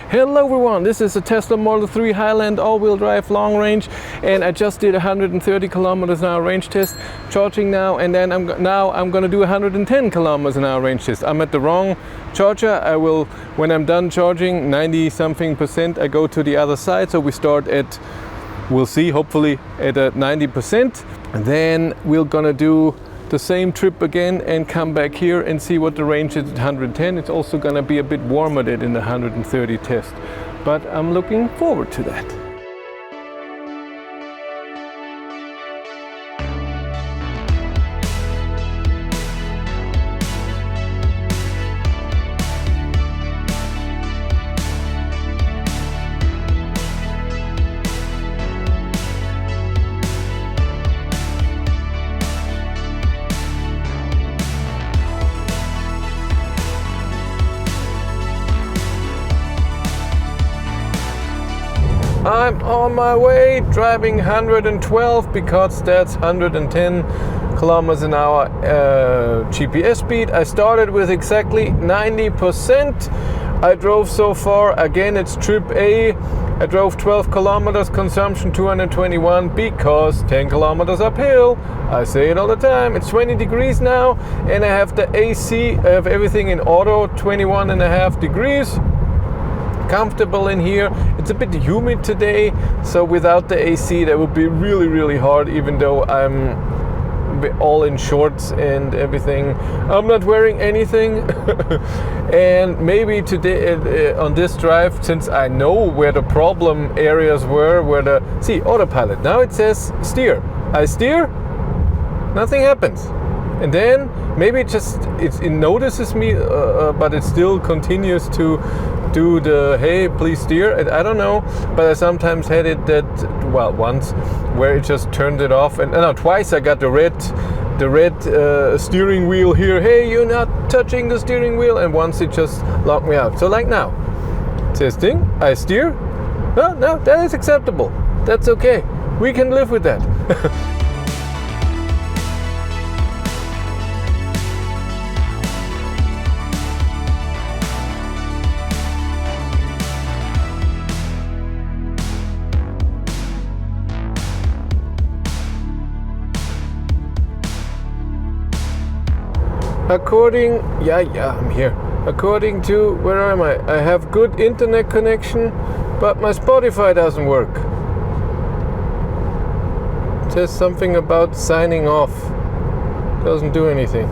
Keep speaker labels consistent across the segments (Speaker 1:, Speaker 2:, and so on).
Speaker 1: Hello everyone, this is a Tesla Model 3 Highland all-wheel drive long range, and I just did 130 kilometers an hour range test, charging now, and then I'm going to do 110 kilometers an hour range test. I'm at the wrong charger. I will, when I'm done charging 90 something percent, I go to the other side, so we start at, we'll see, hopefully at 90%, and then we're gonna do the same trip again and come back here and see what the range is at 110. It's also gonna be a bit warmer than in the 130 test, but I'm looking forward to that. I'm on my way, driving 112 because that's 110 kilometers an hour GPS speed. I started with exactly 90%. I drove so far, again it's trip A. I drove 12 kilometers, consumption 221 because 10 kilometers uphill. I say it all the time. It's 20 degrees now and I have the AC, I have everything in auto, 21.5 degrees. Comfortable in here. It's a bit humid today, so without the AC that would be really hard, even though I'm all in shorts and everything. I'm not wearing anything. And maybe today on this drive, since I know where the problem areas were, see, autopilot, now it says steer. I steer, nothing happens. And then maybe it notices me, but it still continues to do the hey please steer. I don't know, but I sometimes had it that, well, once where it just turned it off, and no, twice I got the red steering wheel here, hey, you're not touching the steering wheel, and once it just locked me out. So like now, testing, I steer, no, that is acceptable, that's okay, we can live with that. I'm here. According to, where am I? I have good internet connection, but my Spotify doesn't work. It says something about signing off. Doesn't do anything.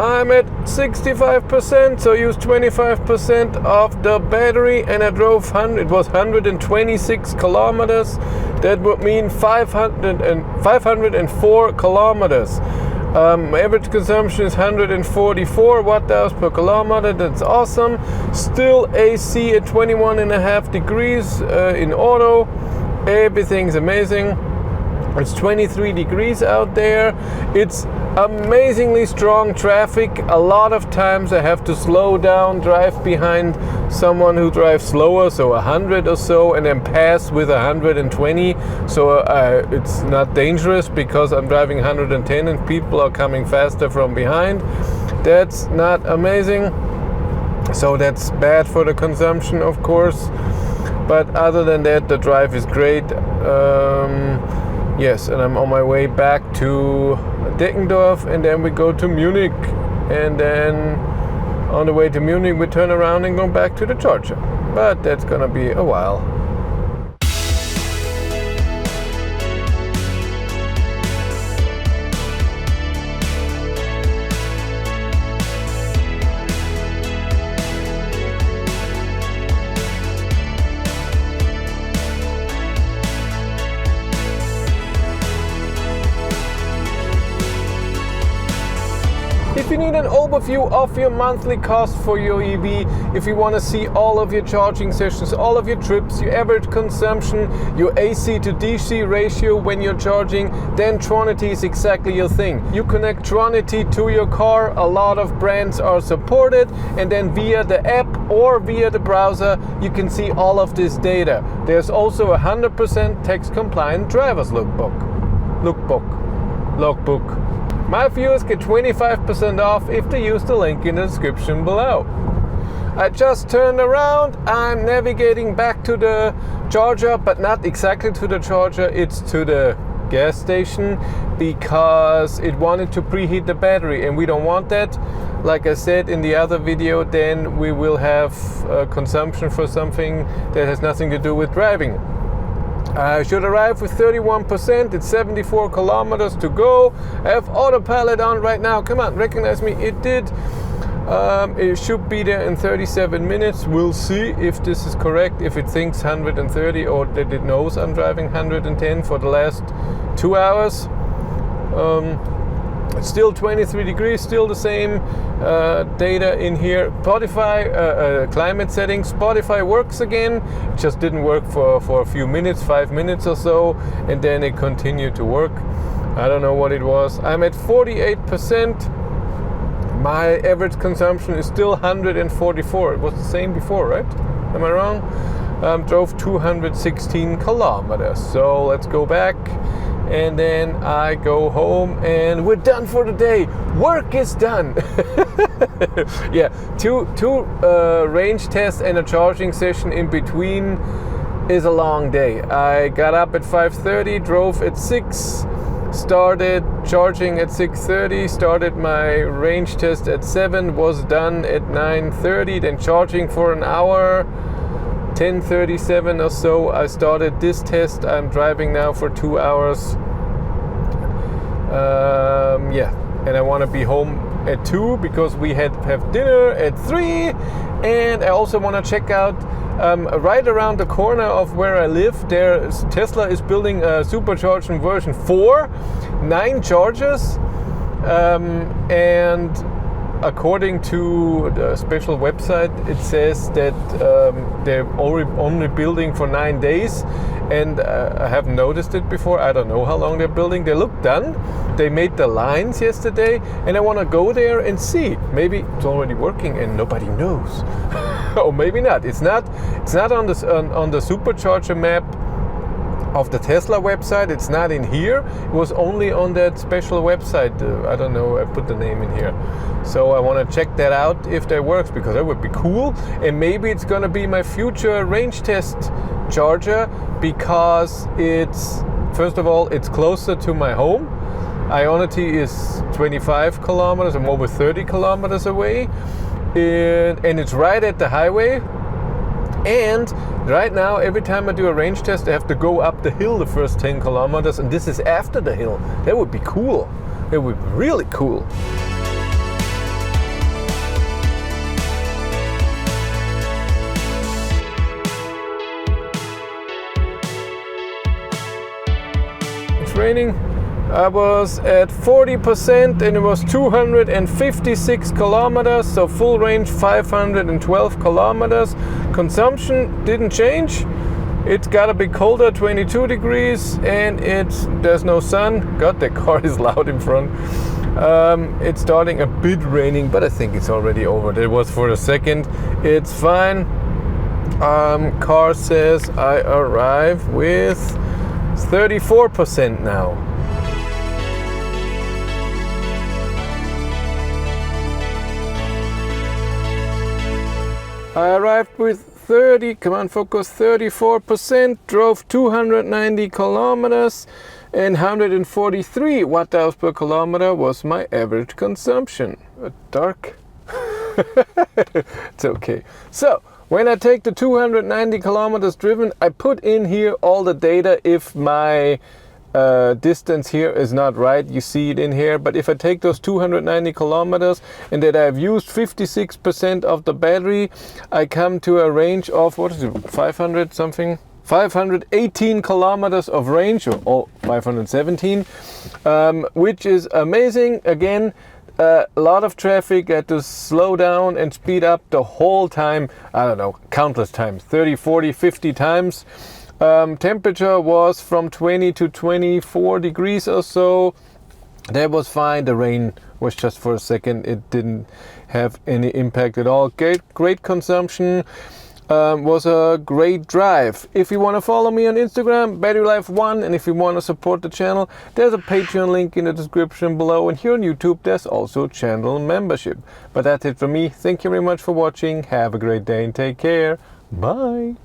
Speaker 1: I'm at 65%, so use 25% of the battery, and I drove it was 126 kilometers. That would mean 504 kilometers. Average consumption is 144 watt-hours per kilometer. That's awesome. Still AC at 21.5 degrees in auto. Everything's amazing. It's 23 degrees out there. It's amazingly strong traffic. A lot of times I have to slow down, drive behind someone who drives slower, so 100 or so, and then pass with 120. So it's not dangerous because I'm driving 110 and people are coming faster from behind. That's not amazing. So that's bad for the consumption, of course. But other than that, the drive is great. Yes, and I'm on my way back to Deckendorf, and then we go to Munich, and then on the way to Munich we turn around and go back to the charger. But that's gonna be a while. If you need an overview of your monthly cost for your EV. If you want to see all of your charging sessions, all of your trips, your average consumption, your AC to DC ratio when you're charging, then Tronity is exactly your thing. You connect Tronity to your car, a lot of brands are supported, and then via the app or via the browser you can see all of this data. There's also a 100% tax compliant driver's logbook. My viewers get 25% off if they use the link in the description below. I just turned around, I'm navigating back to the charger, but not exactly to the charger, it's to the gas station because it wanted to preheat the battery and we don't want that. Like I said in the other video, then we will have consumption for something that has nothing to do with driving. I should arrive with 31%, it's 74 kilometers to go. I have autopilot on right now, come on, recognize me, it did. It should be there in 37 minutes. We'll see if this is correct, if it thinks 130 or that it knows I'm driving 110 for the last 2 hours. It's still 23 degrees, still the same data in here. Spotify, climate settings, Spotify works again. It just didn't work for a few minutes, 5 minutes or so, and then it continued to work. I don't know what it was. I'm at 48%. My average consumption is still 144. It was the same before, right? Am I wrong? Drove 216 kilometers. So let's go back. And then I go home and we're done for the day. Work is done. Yeah, two range tests and a charging session in between is a long day. I got up at 5:30, drove at 6, started charging at 6:30, started my range test at 7, was done at 9:30, then charging for an hour. 10:37 or so I started this test. I'm driving now for 2 hours. Yeah, and I want to be home at 2 because we have dinner at 3, and I also want to check out right around the corner of where I live. Tesla is building a supercharging version 4, 9 chargers, and according to the special website, it says that they're only building for 9 days, and I haven't noticed it before. I don't know how long they're building. They look done. They made the lines yesterday, and I want to go there and see. Maybe it's already working and nobody knows, or maybe not. It's not on the supercharger map of the Tesla website. It's not in here. It was only on that special website. I don't know, I put the name in here. So I want to check that out if that works, because that would be cool. And maybe it's going to be my future range test charger, because it's, first of all, it's closer to my home. Ionity is 25 kilometers, I'm over 30 kilometers away, and it's right at the highway. And right now, every time I do a range test, I have to go up the hill the first 10 kilometers, and this is after the hill. That would be cool. It would be really cool. It's raining. I was at 40% and it was 256 kilometers, so full range 512 kilometers. Consumption didn't change. It's got a bit colder, 22 degrees, and there's no sun. God, the car is loud in front. It's starting a bit raining, but I think it's already over. It was for a second. It's fine. Car says I arrive with 34% now. I arrived with 34%, drove 290 kilometers, and 143 watt hours per kilometer was my average consumption. Dark. It's okay. So, when I take the 290 kilometers driven, I put in here all the data if my distance here is not right. You see it in here, but if I take those 290 kilometers and that I've used 56% of the battery, I come to a range of, what is it, 500 something? 518 kilometers of range, or 517, which is amazing. Again, a lot of traffic. I had to slow down and speed up the whole time. I don't know, countless times, 30, 40, 50 times. Temperature was from 20 to 24 degrees or so. That was fine. The rain was just for a second. It didn't have any impact at all. Great consumption. Was a great drive. If you want to follow me on Instagram, BatteryLife1, and if you want to support the channel, there's a Patreon link in the description below, and here on YouTube there's also channel membership. But that's it from me. Thank you very much for watching. Have a great day and take care. Bye.